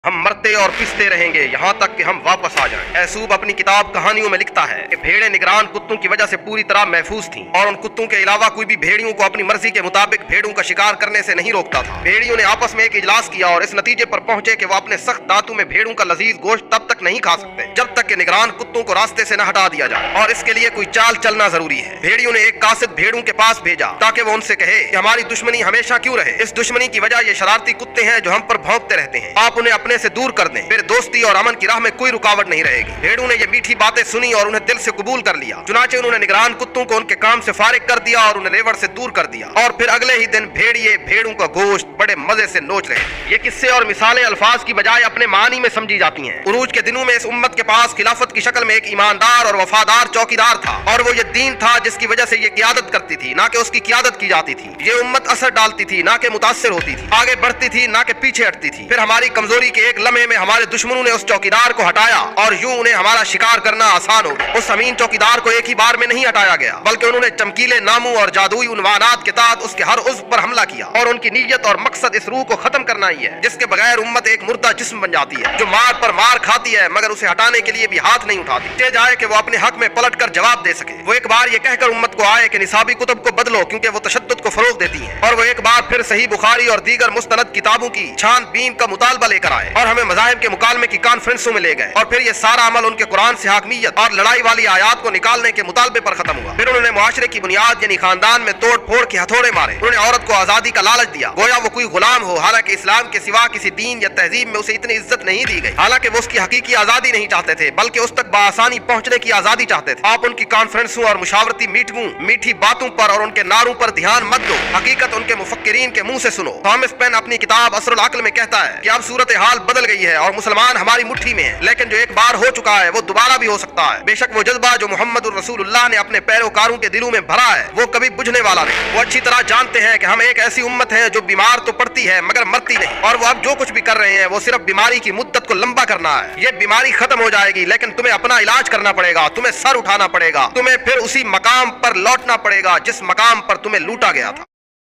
ہم مرتے اور پستے رہیں گے یہاں تک کہ ہم واپس آ جائیں۔ ایسوب اپنی کتاب کہانیوں میں لکھتا ہے کہ بھیڑیں نگران کتوں کی وجہ سے پوری طرح محفوظ تھیں اور ان کتوں کے علاوہ کوئی بھی بھیڑیوں کو اپنی مرضی کے مطابق بھیڑوں کا شکار کرنے سے نہیں روکتا تھا۔ بھیڑیوں نے آپس میں ایک اجلاس کیا اور اس نتیجے پر پہنچے کہ وہ اپنے سخت دانتوں میں بھیڑوں کا لذیذ گوشت تب تک نہیں کھا سکتے جب تک کہ نگران کتوں کو راستے سے نہ ہٹا دیا جائے، اور اس کے لیے کوئی چال چلنا ضروری ہے۔ بھیڑیوں نے ایک قاصد بھیڑوں کے پاس بھیجا تاکہ وہ ان سے کہے کہ ہماری دشمنی ہمیشہ کیوں رہے۔ اس دشمنی کی وجہ یہ شرارتی کتے ہیں جو ہم پر بھونکتے رہتے ہیں، آپ انہیں اپنے سے دور کر دیں، پھر دوستی اور امن کی راہ میں کوئی رکاوٹ نہیں رہے گی۔ بھیڑوں نے یہ میٹھی باتیں سنی اور انہیں دل سے قبول کر لیا، چنانچہ انہوں نے نگران کتوں کو ان کے کام سے فارغ کر دیا اور انہیں ریوڑ سے دور کر دیا، اور پھر اگلے ہی دن بھیڑیے بھیڑوں کا گوشت بڑے مزے سے نوچ رہے ہیں۔ یہ قصے اور مثالیں الفاظ کی بجائے اپنے معنی میں سمجھی جاتی ہیں۔ عروج کے دنوں میں اس امت کے پاس خلافت کی شکل میں ایک ایماندار اور وفادار چوکیدار تھا، اور وہ یہ دین تھا جس کی وجہ سے یہ قیادت کرتی تھی نہ کہ اس کی قیادت کی جاتی تھی۔ یہ امت اثر ڈالتی تھی نہ کہ متاثر ہوتی تھی، آگے بڑھتی تھی نہ کہ پیچھے ہٹتی تھی۔ پھر ہماری کمزوری کے ایک لمحے میں ہمارے دشمنوں نے اس چوکیدار کو ہٹایا اور یوں انہیں ہمارا شکار کرنا آسان ہو گیا۔ اس امین چوکیدار کو ایک ہی بار میں نہیں ہٹایا گیا، بلکہ انہوں نے چمکیلے ناموں اور جادوئی عنوانات کے تحت اس کے ہر عضو پر حملہ کیا، اور ان کی نیت اور مقصد اس روح کو ختم کرنا ہی ہے جس کے بغیر امت ایک مردہ جسم بن جاتی ہے، جو مار پر مار کھاتی ہے مگر اسے ہٹانے کے لیے بھی ہاتھ نہیں اٹھاتی، چاہے جائے کہ وہ اپنے حق میں پلٹ کر جواب دے سکے۔ وہ ایک بار یہ کہہ کر امت کو آئے کہ نصابی کتب کو بدلو کیونکہ وہ تشدد کو فروغ دیتی ہیں، اور وہ ایک بار پھر صحیح بخاری اور دیگر مستند کتابوں کی چھان بین کا مطالبہ لے کر آئے اور ہمیں مذاہب کے مکالمے کی کانفرنسوں میں لے گئے، اور پھر یہ سارا عمل ان کے قرآن سے حاکمیت اور لڑائی والی آیات کو نکالنے کے مطالبے پر ختم ہوا۔ پھر انہوں نے معاشرے کی بنیاد یعنی خاندان میں توڑ پھوڑ کے ہتھوڑے مارے۔ انہوں نے عورت کو آزادی کا لالچ دیا گویا وہ کوئی غلام ہو، حالانکہ اسلام کے سوا کسی دین یا تہذیب میں اسے اتنی عزت نہیں دی گئی، حالانکہ وہ اس کی حقیقی آزادی نہیں چاہتے تھے بلکہ اس تک بآسانی پہنچنے کی آزادی چاہتے تھے۔ آپ ان کی کانفرنسوں اور مشاورتی میٹنگوں، میٹھی باتوں پر اور ان کے نعروں پر دھیان مت دو، حقیقت ان کے مفکرین کے منہ سے سنو۔ تھامس پین اپنی کتاب اثر العقل میں کہتا ہے کہ اب صورتحال بدل گئی ہے اور مسلمان ہماری مٹھی میں ہے، لیکن جو ایک بار ہو چکا ہے وہ دوبارہ بھی ہو سکتا ہے۔ بے شک وہ جذبہ جو محمد الرسول اللہ نے اپنے پیروکاروں کے دلوں میں بھرا ہے وہ کبھی بجھنے والا نہیں۔ وہ اچھی طرح جانتے ہیں کہ ہم ایک ایسی امت ہے جو بیمار تو پڑتی ہے مگر مرتی نہیں، اور وہ اب جو کچھ بھی کر رہے ہیں وہ صرف بیماری کی مدت کو لمبا کرنا ہے۔ یہ بیماری ختم ہو جائے گی لیکن تمہیں اپنا علاج کرنا پڑے گا، تمہیں سر اٹھانا پڑے گا، تمہیں پھر اسی مقام پر لوٹنا پڑے گا جس مقام پر تمہیں لوٹا گیا تھا۔